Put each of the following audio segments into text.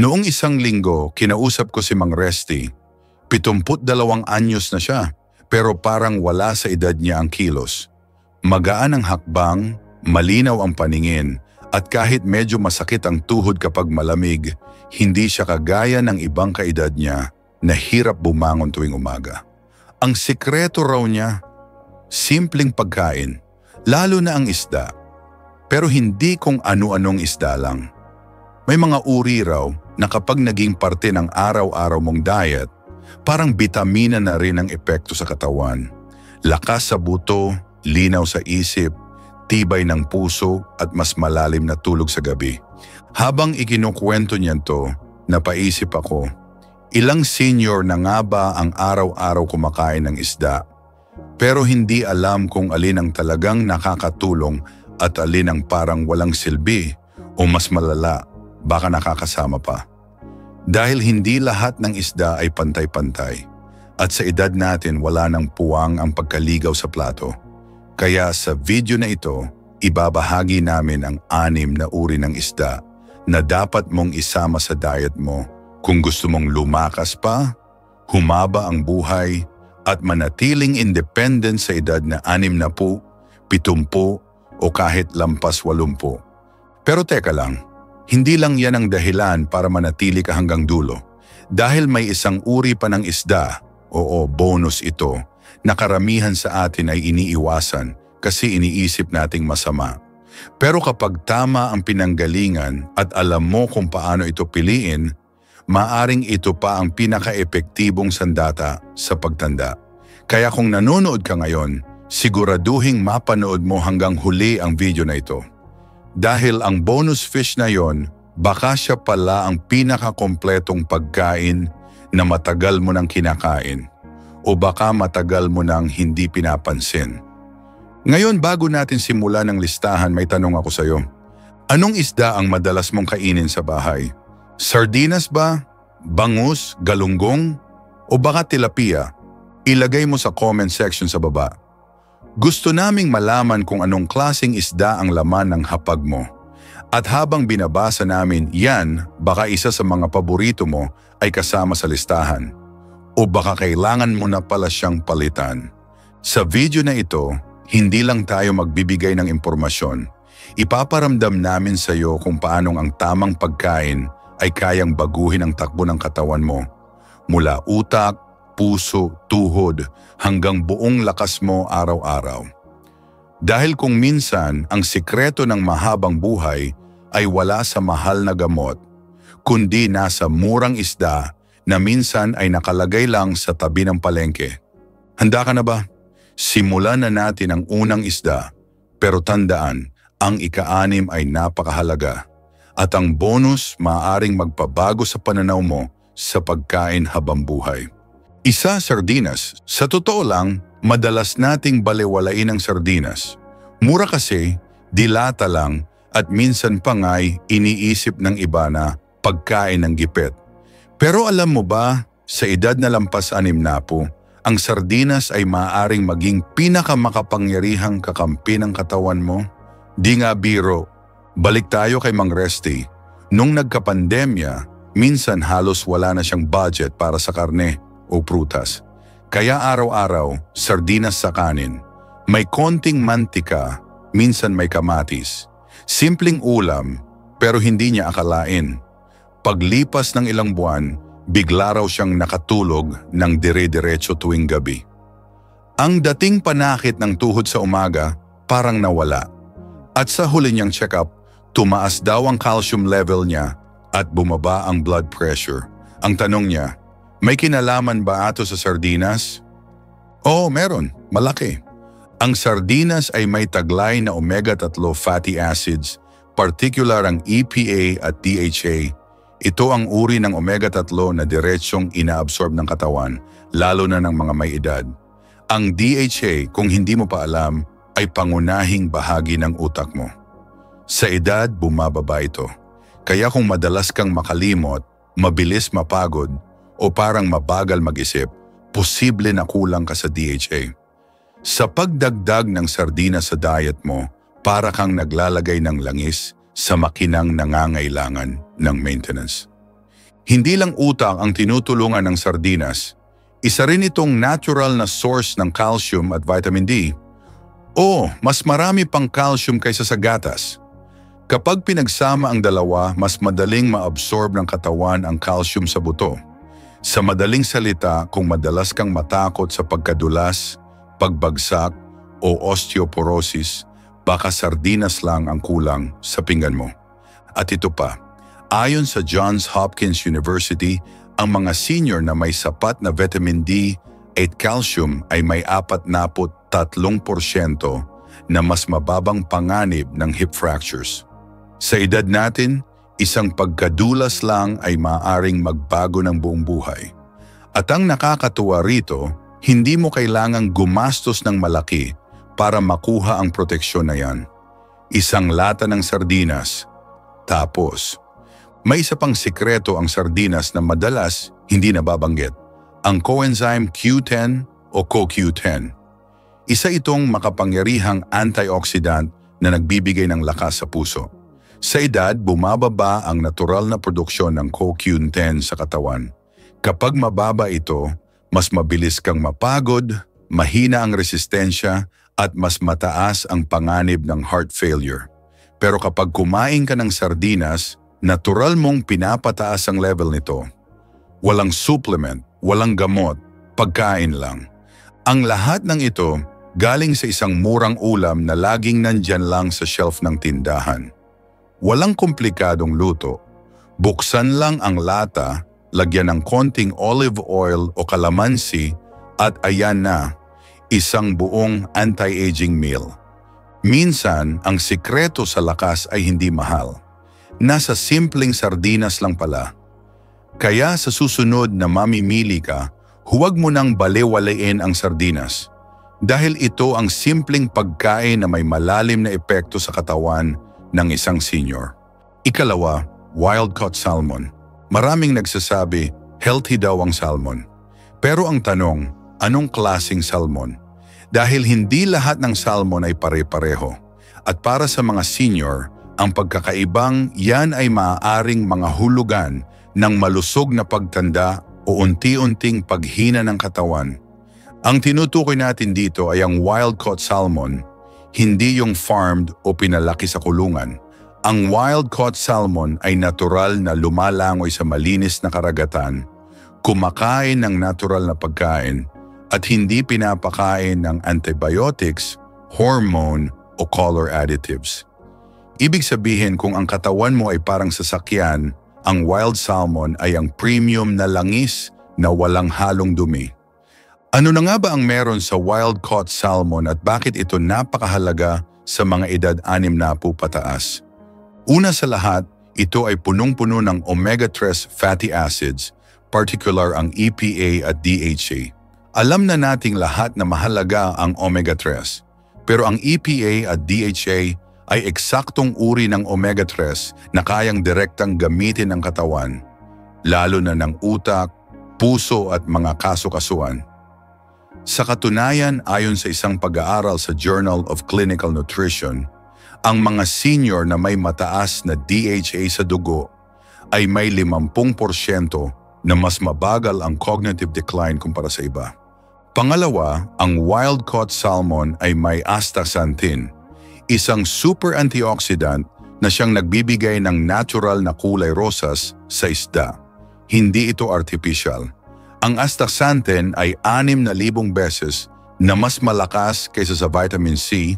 Noong isang linggo, kinausap ko si Mang Resty. 72 anyos na siya, pero parang wala sa edad niya ang kilos. Magaan ang hakbang, malinaw ang paningin, at kahit medyo masakit ang tuhod kapag malamig, hindi siya kagaya ng ibang kaedad niya na hirap bumangon tuwing umaga. Ang sikreto raw niya, simpleng pagkain, lalo na ang isda. Pero hindi kung ano-anong isda lang. May mga uri raw na kapag naging parte ng araw-araw mong diet, parang bitamina na rin ang epekto sa katawan. Lakas sa buto, linaw sa isip, tibay ng puso at mas malalim na tulog sa gabi. Habang ikinukwento niyan to, napaisip ako, ilang senior na nga ba ang araw-araw kumakain ng isda, pero hindi alam kung alin ang talagang nakakatulong at alin ang parang walang silbi o mas malala, baka nakakasama pa. Dahil hindi lahat ng isda ay pantay-pantay at sa edad natin wala nang puwang ang pagkaligaw sa plato. Kaya sa video na ito, ibabahagi namin ang 6 na uri ng isda na dapat mong isama sa diet mo kung gusto mong lumakas pa, humaba ang buhay at manatiling independent sa edad na 60, 70 o kahit lampas 80. Pero teka lang, hindi lang yan ang dahilan para manatili ka hanggang dulo. Dahil may isang uri pa ng isda, bonus ito, na karamihan sa atin ay iniiwasan kasi iniisip nating masama. Pero kapag tama ang pinanggalingan at alam mo kung paano ito piliin, maaring ito pa ang pinaka-epektibong sandata sa pagtanda. Kaya kung nanonood ka ngayon, siguraduhing mapanood mo hanggang huli ang video na ito. Dahil ang bonus fish na yon, baka siya pala ang pinakakompletong pagkain na matagal mo nang kinakain o baka matagal mo nang hindi pinapansin. Ngayon bago natin simulan ang listahan, may tanong ako sa iyo. Anong isda ang madalas mong kainin sa bahay? Sardinas ba? Bangus? Galunggong? O baka tilapia? Ilagay mo sa comment section sa baba. Gusto naming malaman kung anong klaseng isda ang laman ng hapag mo. At habang binabasa namin yan, baka isa sa mga paborito mo ay kasama sa listahan. O baka kailangan mo na pala siyang palitan. Sa video na ito, hindi lang tayo magbibigay ng impormasyon. Ipaparamdam namin sa iyo kung paanong ang tamang pagkain ay kayang baguhin ang takbo ng katawan mo. Mula utak, puso, tuhod, hanggang buong lakas mo araw-araw. Dahil kung minsan ang sikreto ng mahabang buhay ay wala sa mahal na gamot, kundi nasa murang isda na minsan ay nakalagay lang sa tabi ng palengke. Handa ka na ba? Simulan na natin ang unang isda, pero tandaan, ang ika-6 ay napakahalaga. At ang bonus maaaring magpabago sa pananaw mo sa pagkain habang buhay. Isa, sardinas. Sa totoo lang, madalas nating balewalain ang sardinas. Mura kasi, dilata lang, at minsan pa nga'y iniisip ng iba na pagkain ng gipet. Pero alam mo ba, sa edad na lampas 60, ang sardinas ay maaaring maging pinakamakapangyarihang kakampi ng katawan mo? Di nga biro. Balik tayo kay Mang Resty. Nung nagkapandemya, minsan halos wala na siyang budget para sa karne o prutas. Kaya araw-araw, sardinas sa kanin. May konting mantika, minsan may kamatis. Simpleng ulam, pero hindi niya akalain. Paglipas ng ilang buwan, bigla raw siyang nakatulog ng dire-diretso tuwing gabi. Ang dating panakit ng tuhod sa umaga, parang nawala. At sa huli niyang check-up, tumaas daw ang calcium level niya at bumaba ang blood pressure. Ang tanong niya, may kinalaman ba ato sa sardinas? Oo, meron. Malaki. Ang sardinas ay may taglay na omega-3 fatty acids, particular ang EPA at DHA. Ito ang uri ng omega-3 na diretsyong inaabsorb ng katawan, lalo na ng mga may edad. Ang DHA, kung hindi mo pa alam, ay pangunahing bahagi ng utak mo. Sa edad, bumababa ito. Kaya kung madalas kang makalimot, mabilis mapagod, o parang mabagal mag-isip, posible na kulang ka sa DHA. Sa pagdagdag ng sardinas sa diet mo, para kang naglalagay ng langis sa makinang nangangailangan ng maintenance. Hindi lang utak ang tinutulungan ng sardinas. Isa rin itong natural na source ng calcium at vitamin D. O, mas marami pang calcium kaysa sa gatas. Kapag pinagsama ang dalawa, mas madaling ma-absorb ng katawan ang calcium sa buto. Sa madaling salita, kung madalas kang matakot sa pagkadulas, pagbagsak o osteoporosis, baka sardinas lang ang kulang sa pinggan mo. At ito pa, ayon sa Johns Hopkins University, ang mga senior na may sapat na vitamin D at calcium ay may 43% na mas mababang panganib ng hip fractures. Sa edad natin, isang pagkadulas lang ay maaaring magbago ng buong buhay. At ang nakakatuwa rito, hindi mo kailangang gumastos ng malaki para makuha ang proteksyon na yan. Isang lata ng sardinas. Tapos, may isa pang sikreto ang sardinas na madalas hindi nababanggit, ang coenzyme Q10 o CoQ10. Isa itong makapangyarihang antioxidant na nagbibigay ng lakas sa puso. Sa edad, bumababa ang natural na produksyon ng CoQ10 sa katawan. Kapag mababa ito, mas mabilis kang mapagod, mahina ang resistensya at mas mataas ang panganib ng heart failure. Pero kapag kumain ka ng sardinas, natural mong pinapataas ang level nito. Walang supplement, walang gamot, pagkain lang. Ang lahat ng ito galing sa isang murang ulam na laging nandyan lang sa shelf ng tindahan. Walang komplikadong luto. Buksan lang ang lata, lagyan ng konting olive oil o kalamansi at ayan na, isang buong anti-aging meal. Minsan, ang sikreto sa lakas ay hindi mahal. Nasa simpleng sardinas lang pala. Kaya sa susunod na mamimili ka, huwag mo nang balewalain ang sardinas. Dahil ito ang simpleng pagkain na may malalim na epekto sa katawan ng isang senior. Ikalawa, wild-caught salmon. Maraming nagsasabi, healthy daw ang salmon. Pero ang tanong, anong klaseng salmon? Dahil hindi lahat ng salmon ay pare-pareho. At para sa mga senior, ang pagkakaibang yan ay maaaring mga hulugan ng malusog na pagtanda o unti-unting paghina ng katawan. Ang tinutukoy natin dito ay ang wild-caught salmon, hindi yung farmed o pinalaki sa kulungan. Ang wild-caught salmon ay natural na lumalangoy sa malinis na karagatan, kumakain ng natural na pagkain, at hindi pinapakain ng antibiotics, hormone o color additives. Ibig sabihin kung ang katawan mo ay parang sasakyan, ang wild salmon ay ang premium na langis na walang halong dumi. Ano na nga ba ang meron sa wild-caught salmon at bakit ito napakahalaga sa mga edad 60 pataas? Una sa lahat, ito ay punong-puno ng omega-3 fatty acids, particular ang EPA at DHA. Alam na nating lahat na mahalaga ang omega-3, pero ang EPA at DHA ay eksaktong uri ng omega-3 na kayang direktang gamitin ng katawan, lalo na ng utak, puso at mga kaso-kasuan. Sa katunayan, ayon sa isang pag-aaral sa Journal of Clinical Nutrition, ang mga senior na may mataas na DHA sa dugo ay may 50% na mas mabagal ang cognitive decline kumpara sa iba. Pangalawa, ang wild-caught salmon ay may astaxanthin, isang super antioxidant na siyang nagbibigay ng natural na kulay rosas sa isda. Hindi ito artificial. Ang astaxanthin ay 6,000 beses na mas malakas kaysa sa vitamin C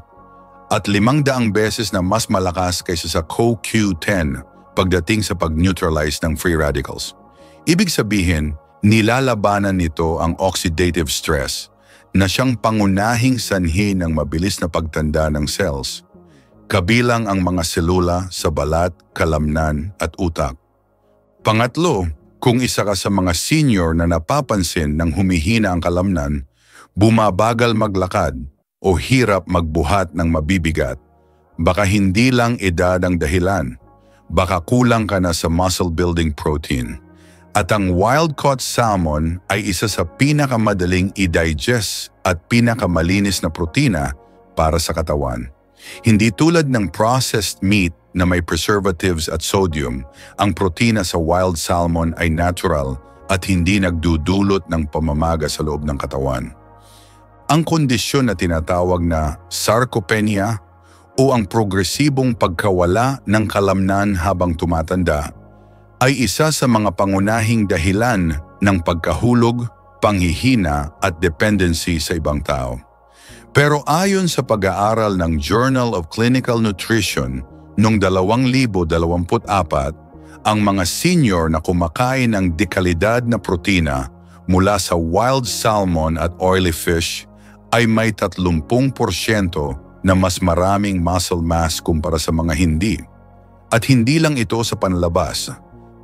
at 500 beses na mas malakas kaysa sa CoQ10 pagdating sa pag-neutralize ng free radicals. Ibig sabihin, nilalabanan nito ang oxidative stress na siyang pangunahing sanhi ng mabilis na pagtanda ng cells, kabilang ang mga selula sa balat, kalamnan at utak. Pangatlo, kung isa ka sa mga senior na napapansin ng humihina ang kalamnan, bumabagal maglakad o hirap magbuhat ng mabibigat, baka hindi lang edad ang dahilan, baka kulang ka na sa muscle building protein. At ang wild-caught salmon ay isa sa pinakamadaling i-digest at pinakamalinis na protina para sa katawan. Hindi tulad ng processed meat na may preservatives at sodium, ang protina sa wild salmon ay natural at hindi nagdudulot ng pamamaga sa loob ng katawan. Ang kondisyon na tinatawag na sarcopenia o ang progresibong pagkawala ng kalamnan habang tumatanda ay isa sa mga pangunahing dahilan ng pagkahulog, panghihina at dependency sa ibang tao. Pero ayon sa pag-aaral ng Journal of Clinical Nutrition noong 2024, ang mga senior na kumakain ng dekalidad na protina mula sa wild salmon at oily fish ay may 30% na mas maraming muscle mass kumpara sa mga hindi. At hindi lang ito sa panlabas,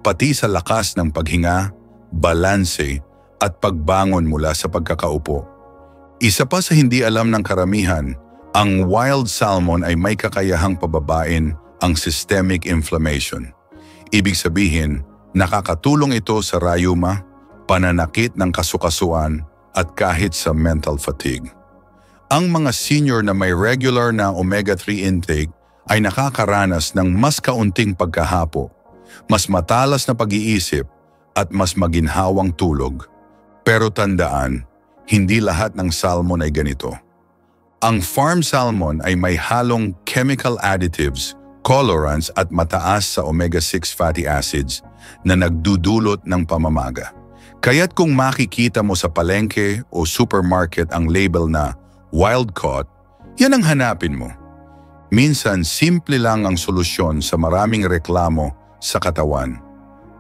pati sa lakas ng paghinga, balanse at pagbangon mula sa pagkakaupo. Isa pa sa hindi alam ng karamihan, ang wild salmon ay may kakayahang pababain ang systemic inflammation. Ibig sabihin, nakakatulong ito sa rayuma, pananakit ng kasukasuan at kahit sa mental fatigue. Ang mga senior na may regular na omega-3 intake ay nakakaranas ng mas kaunting pagkahapo, mas matalas na pag-iisip at mas maginhawang tulog. Pero tandaan, hindi lahat ng salmon ay ganito. Ang farm salmon ay may halong chemical additives, colorants at mataas sa omega-6 fatty acids na nagdudulot ng pamamaga. Kaya't kung makikita mo sa palengke o supermarket ang label na wild caught, yan ang hanapin mo. Minsan simple lang ang solusyon sa maraming reklamo sa katawan.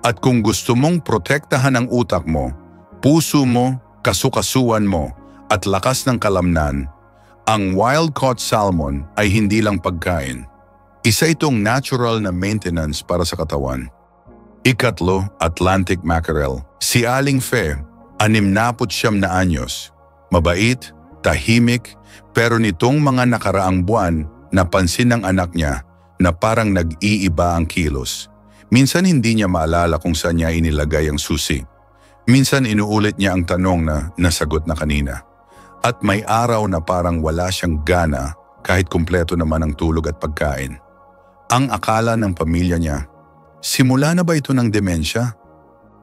At kung gusto mong protektahan ang utak mo, puso mo, kasukasuan mo at lakas ng kalamnan, ang wild-caught salmon ay hindi lang pagkain. Isa itong natural na maintenance para sa katawan. Ikatlo, Atlantic mackerel. Si Aling Fe, 69 na anyos. Mabait, tahimik, pero nitong mga nakaraang buwan, napansin ng anak niya na parang nag-iiba ang kilos. Minsan hindi niya maalala kung saan niya inilagay ang susi. Minsan inuulit niya ang tanong na nasagot na kanina. At may araw na parang wala siyang gana kahit kumpleto naman ang tulog at pagkain. Ang akala ng pamilya niya, simula na ba ito ng demensya?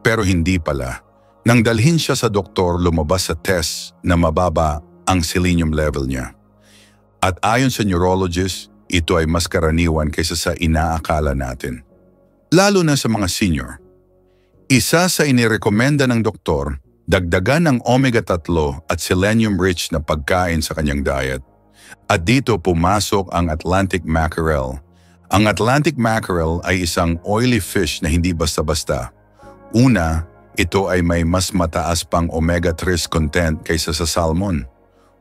Pero hindi pala. Nang dalhin siya sa doktor, lumabas sa test na mababa ang selenium level niya. At ayon sa neurologist, ito ay mas karaniwan kaysa sa inaakala natin. Lalo na sa mga senior. Isa sa inirekomenda ng doktor, dagdagan ng omega-3 at selenium-rich na pagkain sa kanyang diet. At dito pumasok ang Atlantic mackerel. Ang Atlantic mackerel ay isang oily fish na hindi basta-basta. Una, ito ay may mas mataas pang omega-3 content kaysa sa salmon.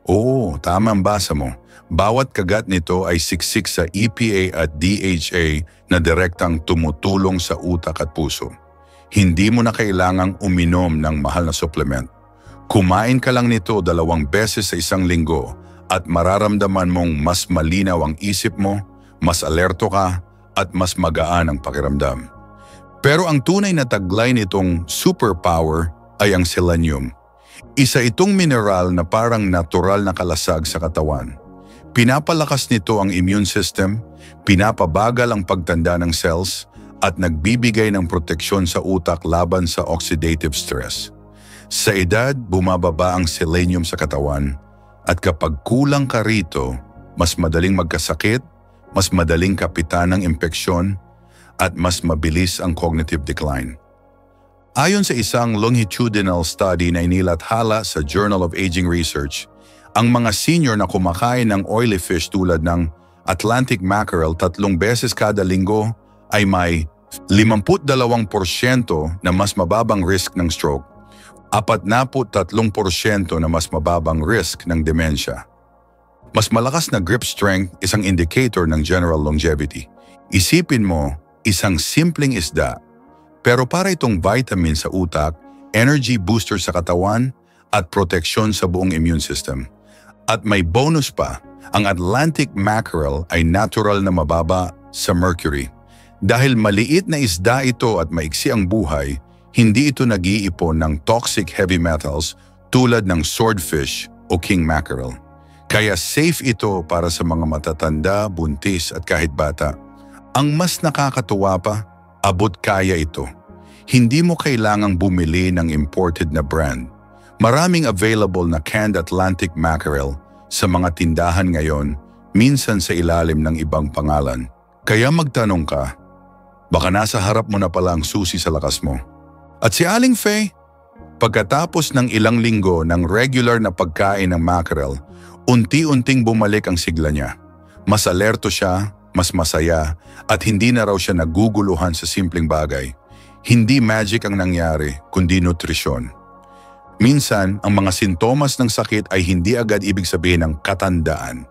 Oo, tama ang basa mo. Bawat kagat nito ay siksik sa EPA at DHA na direktang tumutulong sa utak at puso. Hindi mo na kailangang uminom ng mahal na supplement. Kumain ka lang nito 2 beses sa isang linggo at mararamdaman mong mas malinaw ang isip mo, mas alerto ka at mas magaan ang pakiramdam. Pero ang tunay na taglay nitong superpower ay ang selenium. Isa itong mineral na parang natural na kalasag sa katawan. Pinapalakas nito ang immune system, pinapabagal ang pagtanda ng cells, at nagbibigay ng proteksyon sa utak laban sa oxidative stress. Sa edad, bumababa ang selenium sa katawan, at kapag kulang ka rito, mas madaling magkasakit, mas madaling kapitan ng impeksyon, at mas mabilis ang cognitive decline. Ayon sa isang longitudinal study na inilathala sa Journal of Aging Research, ang mga senior na kumakain ng oily fish tulad ng Atlantic mackerel 3 beses kada linggo ay may 52% na mas mababang risk ng stroke, 43% na mas mababang risk ng dementia. Mas malakas na grip strength, isang indicator ng general longevity. Isipin mo, isang simpleng isda, pero para itong vitamin sa utak, energy booster sa katawan, at proteksyon sa buong immune system. At may bonus pa, ang Atlantic mackerel ay natural na mababa sa mercury. Dahil maliit na isda ito at maiksi ang buhay, hindi ito nag-iipon ng toxic heavy metals tulad ng swordfish o king mackerel. Kaya safe ito para sa mga matatanda, buntis at kahit bata. Ang mas nakakatuwa pa, abot kaya ito. Hindi mo kailangang bumili ng imported na brand. Maraming available na canned Atlantic mackerel sa mga tindahan ngayon, minsan sa ilalim ng ibang pangalan. Kaya magtanong ka, baka nasa harap mo na pala ang susi sa lakas mo. At si Aling Faye, pagkatapos ng ilang linggo ng regular na pagkain ng mackerel, unti-unting bumalik ang sigla niya. Mas alerto siya, mas masaya, at hindi na raw siya naguguluhan sa simpleng bagay. Hindi magic ang nangyari, kundi nutrisyon. Minsan, ang mga sintomas ng sakit ay hindi agad ibig sabihin ng katandaan.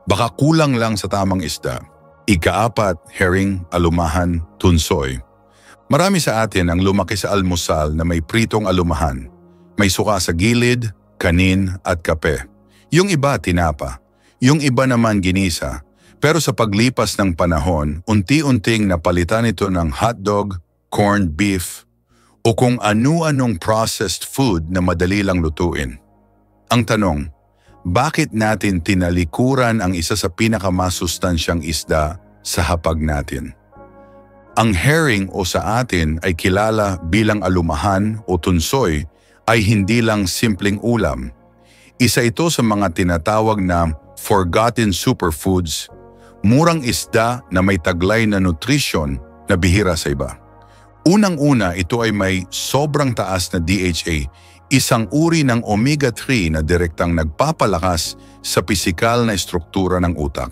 Baka kulang lang sa tamang isda. Ika-4, herring, alumahan, tunsoy. Marami sa atin ang lumaki sa almusal na may pritong alumahan. May suka sa gilid, kanin at kape. Yung iba tinapa, yung iba naman ginisa. Pero sa paglipas ng panahon, unti-unting napalitan ito ng hotdog, corned beef, o kung ano-anong processed food na madali lang lutuin. Ang tanong, bakit natin tinalikuran ang isa sa pinakamasustansyang isda sa hapag natin? Ang herring o sa atin ay kilala bilang alumahan o tunsoy ay hindi lang simpleng ulam. Isa ito sa mga tinatawag na forgotten superfoods, murang isda na may taglay na nutrisyon na bihira sa iba. Unang-una, ito ay may sobrang taas na DHA, isang uri ng omega-3 na direktang nagpapalakas sa pisikal na estruktura ng utak.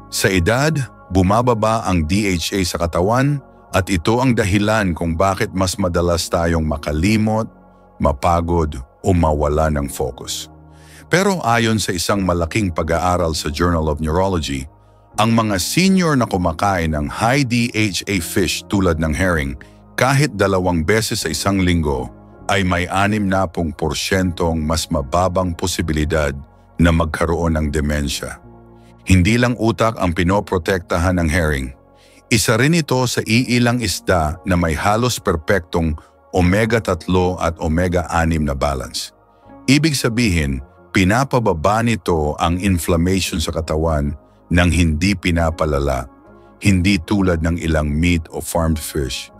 Sa edad, bumababa ang DHA sa katawan at ito ang dahilan kung bakit mas madalas tayong makalimot, mapagod o mawala ng focus. Pero ayon sa isang malaking pag-aaral sa Journal of Neurology, ang mga senior na kumakain ng high DHA fish tulad ng herring kahit 2 beses sa isang linggo ay may 60% mas mababang posibilidad na magkaroon ng demensya. Hindi lang utak ang pinoprotektahan ng herring. Isa rin ito sa iilang isda na may halos perpektong omega-3 at omega-6 na balance. Ibig sabihin, pinapababa nito ang inflammation sa katawan nang hindi pinapalala, hindi tulad ng ilang meat o farmed fish.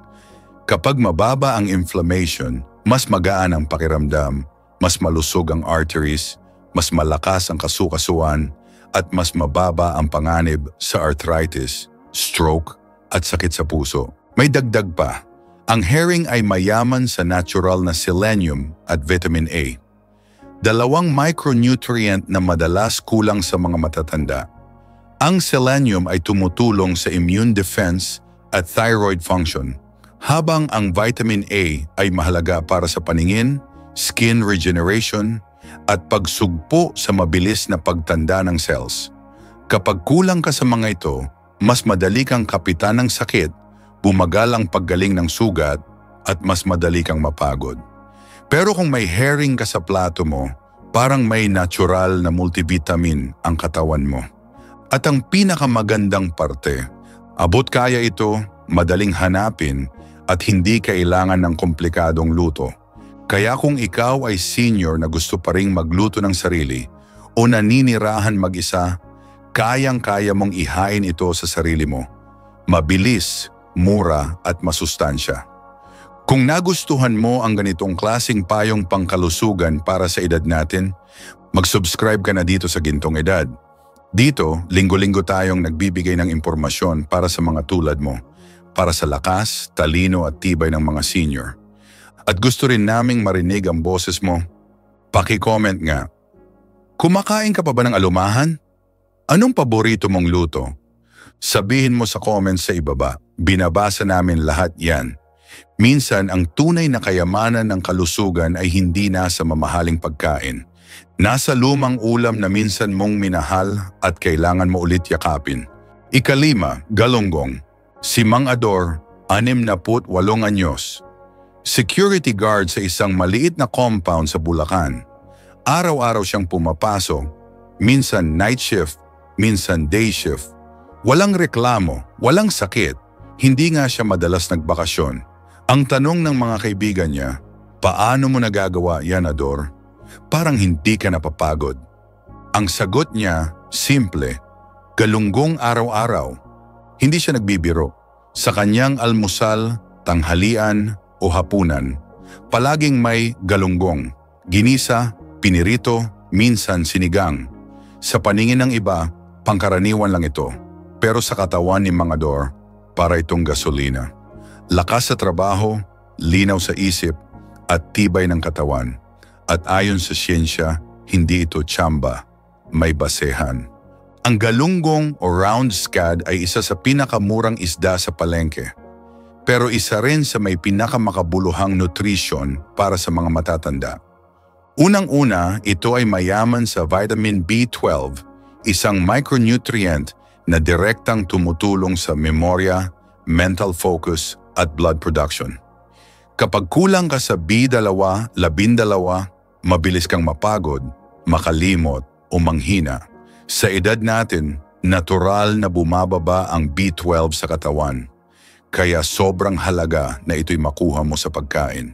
Kapag mababa ang inflammation, mas magaan ang pakiramdam, mas malusog ang arteries, mas malakas ang kasukasuan, at mas mababa ang panganib sa arthritis, stroke, at sakit sa puso. May dagdag pa, ang herring ay mayaman sa natural na selenium at vitamin A. 2 micronutrient na madalas kulang sa mga matatanda. Ang selenium ay tumutulong sa immune defense at thyroid function, habang ang vitamin A ay mahalaga para sa paningin, skin regeneration, at pagsugpo sa mabilis na pagtanda ng cells. Kapag kulang ka sa mga ito, mas madali kang kapitan ng sakit, bumagal ang paggaling ng sugat, at mas madali kang mapagod. Pero kung may herring ka sa plato mo, parang may natural na multivitamin ang katawan mo. At ang pinakamagandang parte, abot kaya ito, madaling hanapin, at hindi kailangan ng komplikadong luto. Kaya kung ikaw ay senior na gusto pa ring magluto ng sarili o naninirahan mag-isa, kayang-kaya mong ihain ito sa sarili mo. Mabilis, mura at masustansya. Kung nagustuhan mo ang ganitong klaseng payong pangkalusugan para sa edad natin, mag-subscribe ka na dito sa Gintong Edad. Dito, linggo-linggo tayong nagbibigay ng impormasyon para sa mga tulad mo, para sa lakas, talino at tibay ng mga senior. At gusto rin naming marinig ang boses mo. Paki-comment nga. Kumakain ka pa ba ng alumahan? Anong paborito mong luto? Sabihin mo sa comments sa ibaba. Binabasa namin lahat yan. Minsan, ang tunay na kayamanan ng kalusugan ay hindi nasa mamahaling pagkain. Nasa lumang ulam na minsan mong minahal at kailangan mo ulit yakapin. 5, galunggong. Si Mang Ador, 68 anyos. Security guard sa isang maliit na compound sa Bulacan. Araw-araw siyang pumapasok, minsan night shift, minsan day shift. Walang reklamo, walang sakit, hindi nga siya madalas nagbakasyon. Ang tanong ng mga kaibigan niya, paano mo nagagawa yan, Ador? Parang hindi ka napapagod. Ang sagot niya, simple, galunggong araw-araw. Hindi siya nagbibiro. Sa kanyang almusal, tanghalian o hapunan, palaging may galunggong, ginisa, pinirito, minsan sinigang. Sa paningin ng iba, pangkaraniwan lang ito. Pero sa katawan ni Mang Ador, para itong gasolina. Lakas sa trabaho, linaw sa isip, at tibay ng katawan. At ayon sa siyensya, hindi ito tsamba, may basehan. Ang galunggong o round scad ay isa sa pinakamurang isda sa palengke. Pero isa rin sa may pinakamakabuluhang nutrition para sa mga matatanda. Unang-una, ito ay mayaman sa vitamin B12, isang micronutrient na direktang tumutulong sa memorya, mental focus at blood production. Kapag kulang ka sa B12, mabilis kang mapagod, makalimot o manghina. Sa edad natin, natural na bumababa ang B12 sa katawan. Kaya sobrang halaga na ito'y makuha mo sa pagkain.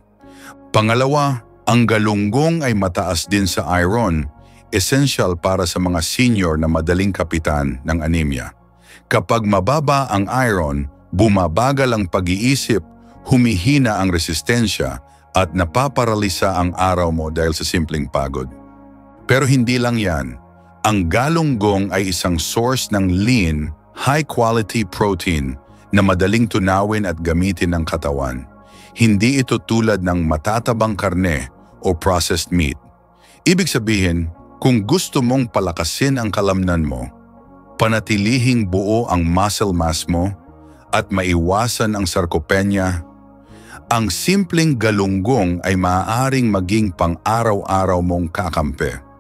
Pangalawa, ang galunggong ay mataas din sa iron, essential para sa mga senior na madaling kapitan ng anemia. Kapag mababa ang iron, bumabagal ang pag-iisip, humihina ang resistensya at napaparalisa ang araw mo dahil sa simpleng pagod. Pero hindi lang yan. Ang galunggong ay isang source ng lean, high-quality protein na madaling tunawin at gamitin ng katawan. Hindi ito tulad ng matatabang karne o processed meat. Ibig sabihin, kung gusto mong palakasin ang kalamnan mo, panatilihing buo ang muscle mass mo, at maiwasan ang sarcopenia, ang simpleng galunggong ay maaaring maging pang-araw-araw mong kakampi.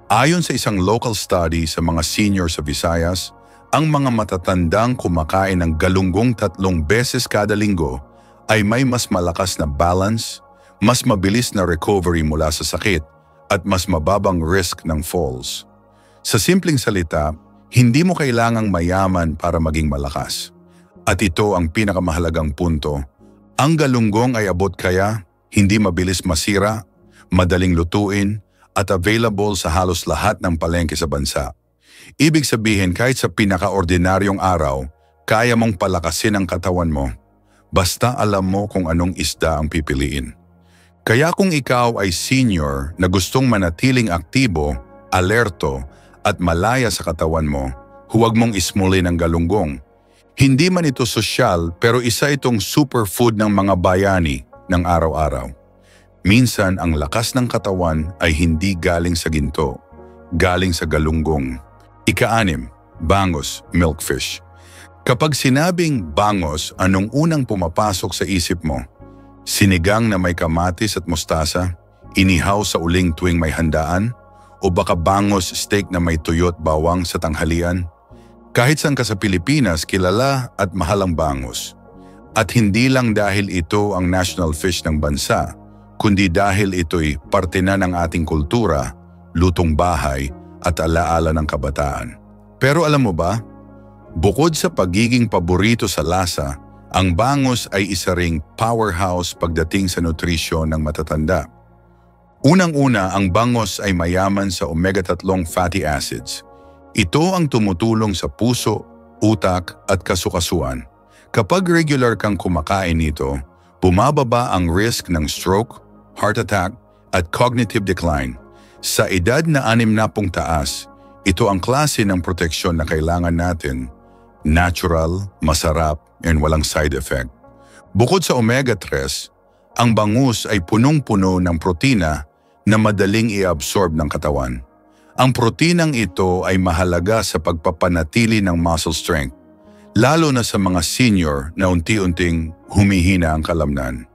Ayon sa isang local study sa mga senior sa Visayas, ang mga matatandang kumakain ng galunggong 3 beses kada linggo ay may mas malakas na balance, mas mabilis na recovery mula sa sakit, at mas mababang risk ng falls. Sa simpleng salita, hindi mo kailangang mayaman para maging malakas. At ito ang pinakamahalagang punto. Ang galunggong ay abot kaya, hindi mabilis masira, madaling lutuin, at available sa halos lahat ng palengke sa bansa. Ibig sabihin kahit sa pinaka-ordinaryong araw, kaya mong palakasin ang katawan mo. Basta alam mo kung anong isda ang pipiliin. Kaya kung ikaw ay senior na gustong manatiling aktibo, alerto, at malaya sa katawan mo, huwag mong ismulin ang galunggong. Hindi man ito sosyal pero isa itong superfood ng mga bayani ng araw-araw. Minsan ang lakas ng katawan ay hindi galing sa ginto, galing sa galunggong. Ika-6, bangos, milkfish. Kapag sinabing bangos, anong unang pumapasok sa isip mo? Sinigang na may kamatis at mustasa, inihaw sa uling tuwing may handaan, o baka bangos steak na may tuyot bawang sa tanghalian? Kahit saan ka sa Pilipinas, kilala at mahal ang bangos. At hindi lang dahil ito ang national fish ng bansa, kundi dahil ito'y parte na ng ating kultura, lutong bahay at alaala ng kabataan. Pero alam mo ba, bukod sa pagiging paborito sa lasa, ang bangos ay isa ring powerhouse pagdating sa nutrisyon ng matatanda. Unang-una, ang bangos ay mayaman sa omega-3 fatty acids. Ito ang tumutulong sa puso, utak at kasukasuan. Kapag regular kang kumakain nito, bumababa ang risk ng stroke, heart attack at cognitive decline. Sa edad na 60 taas, ito ang klase ng proteksyon na kailangan natin. Natural, masarap, and walang side effect. Bukod sa omega-3, ang bangus ay punong-puno ng protina na madaling i-absorb ng katawan. Ang protinang ito ay mahalaga sa pagpapanatili ng muscle strength, lalo na sa mga senior na unti-unting humihina ang kalamnan.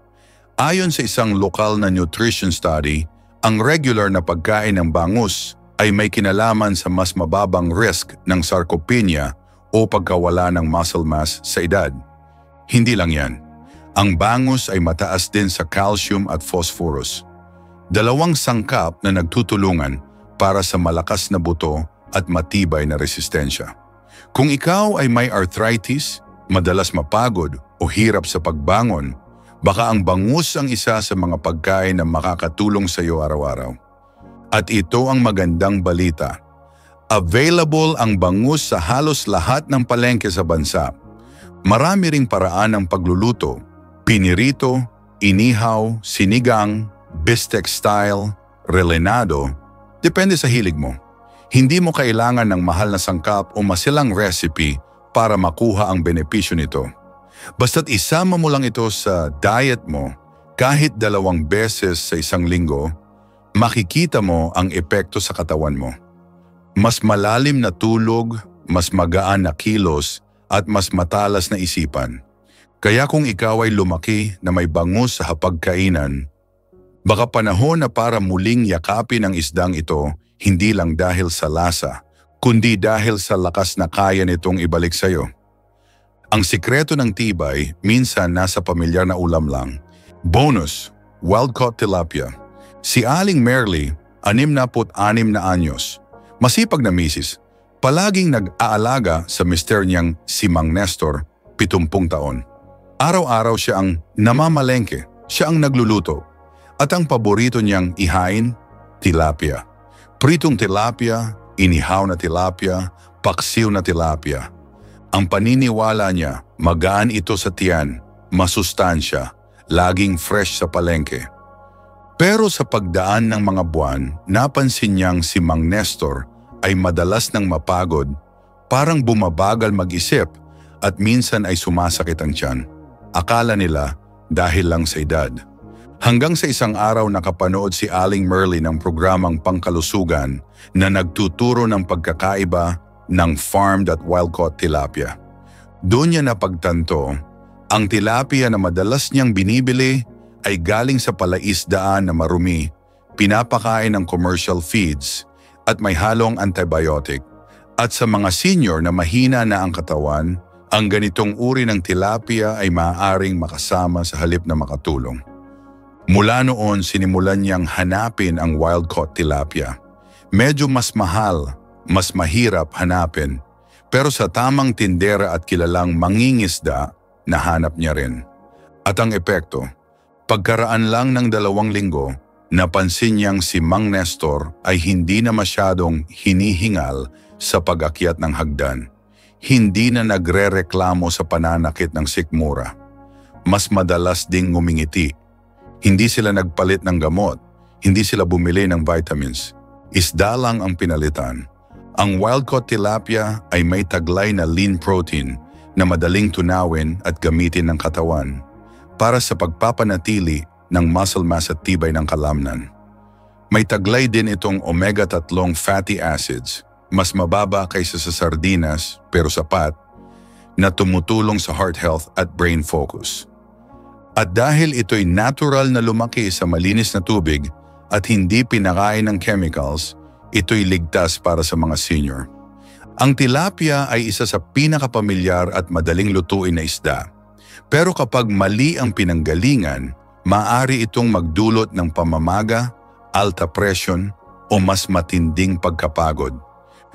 Ayon sa isang lokal na nutrition study, ang regular na pagkain ng bangus ay may kinalaman sa mas mababang risk ng sarcopenia o pagkawala ng muscle mass sa edad. Hindi lang yan. Ang bangus ay mataas din sa calcium at phosphorus. 2 sangkap na nagtutulungan para sa malakas na buto at matibay na resistensya. Kung ikaw ay may arthritis, madalas mapagod o hirap sa pagbangon, baka ang bangus ang isa sa mga pagkain na makakatulong sa iyo araw-araw. At ito ang magandang balita. Available ang bangus sa halos lahat ng palengke sa bansa. Marami ring paraan ng pagluluto, pinirito, inihaw, sinigang, bistec style, relenado, depende sa hilig mo. Hindi mo kailangan ng mahal na sangkap o masilang recipe para makuha ang benepisyo nito. Basta't isama mo lang ito sa diet mo kahit 2 beses sa isang linggo, makikita mo ang epekto sa katawan mo. Mas malalim na tulog, mas magaan na kilos, at mas matalas na isipan. Kaya kung ikaw ay lumaki na may bangus sa hapagkainan, baka panahon na para muling yakapin ang isdang ito, hindi lang dahil sa lasa, kundi dahil sa lakas na kaya nitong ibalik sa'yo. Ang sikreto ng tibay minsan nasa pamilyar na ulam lang. Bonus, wild-caught tilapia. Si Aling Merly, 66 na anyos, masipag na misis, palaging nag-aalaga sa mister niyang si Mang Nestor, 70 taon. Araw-araw siya ang namamalengke, siya ang nagluluto, at ang paborito niyang ihain, tilapia. Pritong tilapia, inihaw na tilapia, paksiw na tilapia. Ang paniniwala niya, magaan ito sa tiyan, masustansya, laging fresh sa palengke. Pero sa pagdaan ng mga buwan, napansin niyang si Mang Nestor ay madalas nang mapagod, parang bumabagal mag-isip at minsan ay sumasakit ang tiyan. Akala nila dahil lang sa edad. Hanggang sa isang araw nakapanood si Aling Merly ng programang pangkalusugan na nagtuturo ng pagkakaiba ng farmed at wild-caught tilapia. Doon niya napagtanto, ang tilapia na madalas niyang binibili ay galing sa palaisdaan na marumi, pinapakain ng commercial feeds, at may halong antibiotic. At sa mga senior na mahina na ang katawan, ang ganitong uri ng tilapia ay maaaring makasama sa halip na makatulong. Mula noon, sinimulan niyang hanapin ang wild-caught tilapia. Medyo mas mahal, mas mahirap hanapin, pero sa tamang tindera at kilalang mangingisda, nahanap niya rin. At ang epekto, pagkaraan lang ng 2 linggo, napansin niyang si Mang Nestor ay hindi na masyadong hinihingal sa pag-akyat ng hagdan. Hindi na nagre-reklamo sa pananakit ng sikmura. Mas madalas ding ngumingiti. Hindi sila nagpalit ng gamot. Hindi sila bumili ng vitamins. Isda lang ang pinalitan. Ang wild-caught tilapia ay may taglay na lean protein na madaling tunawin at gamitin ng katawan para sa pagpapanatili ng muscle mass at tibay ng kalamnan. May taglay din itong omega-3 fatty acids, mas mababa kaysa sa sardinas pero sapat, na tumutulong sa heart health at brain focus. At dahil ito'y natural na lumaki sa malinis na tubig at hindi pinakain ng chemicals, ito'y ligtas para sa mga senior. Ang tilapia ay isa sa pinakapamilyar at madaling lutuin na isda. Pero kapag mali ang pinanggalingan, maaari itong magdulot ng pamamaga, alta presyon, o mas matinding pagkapagod.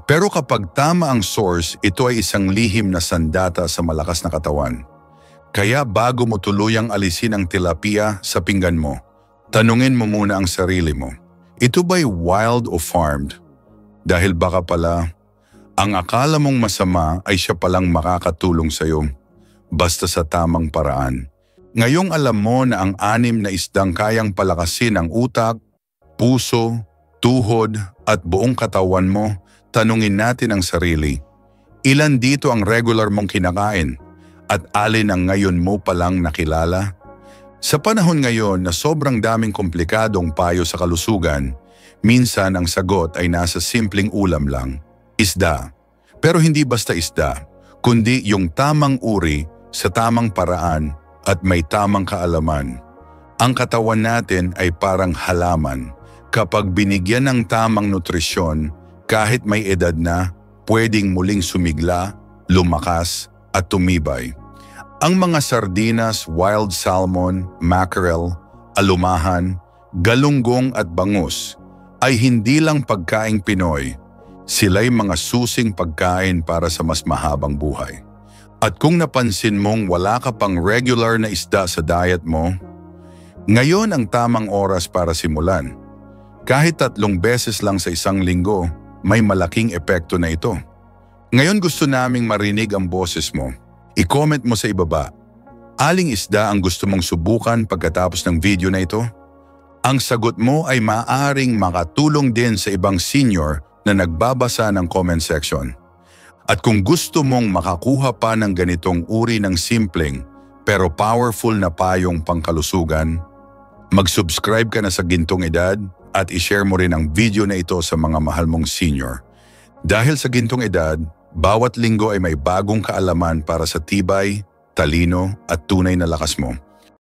Pero kapag tama ang source, ito ay isang lihim na sandata sa malakas na katawan. Kaya bago mo tuluyang alisin ang tilapia sa pinggan mo, tanungin mo muna ang sarili mo. Ito ba'y wild o farmed? Dahil baka pala, ang akala mong masama ay siya palang makakatulong sa'yo, basta sa tamang paraan. Ngayong alam mo na ang 6 na isdang kayang palakasin ang utak, puso, tuhod at buong katawan mo, tanungin natin ang sarili. Ilan dito ang regular mong kinakain at alin ang ngayon mo palang nakilala? Sa panahon ngayon na sobrang daming komplikadong payo sa kalusugan, minsan ang sagot ay nasa simpleng ulam lang, isda. Pero hindi basta isda, kundi yung tamang uri sa tamang paraan at may tamang kaalaman. Ang katawan natin ay parang halaman. Kapag binigyan ng tamang nutrisyon, kahit may edad na, pwedeng muling sumigla, lumakas at tumibay. Ang mga sardinas, wild salmon, mackerel, alumahan, galunggong at bangus ay hindi lang pagkaing Pinoy. Sila'y mga susing pagkain para sa mas mahabang buhay. At kung napansin mong wala ka pang regular na isda sa diet mo, ngayon ang tamang oras para simulan. Kahit 3 beses lang sa isang linggo, may malaking epekto na ito. Ngayon gusto naming marinig ang boses mo. I-comment mo sa ibaba. Aling isda ang gusto mong subukan pagkatapos ng video na ito? Ang sagot mo ay maaaring makatulong din sa ibang senior na nagbabasa ng comment section. At kung gusto mong makakuha pa ng ganitong uri ng simpleng pero powerful na payong pangkalusugan, mag-subscribe ka na sa Gintong Edad at i-share mo rin ang video na ito sa mga mahal mong senior. Dahil sa Gintong Edad, bawat linggo ay may bagong kaalaman para sa tibay, talino at tunay na lakas mo.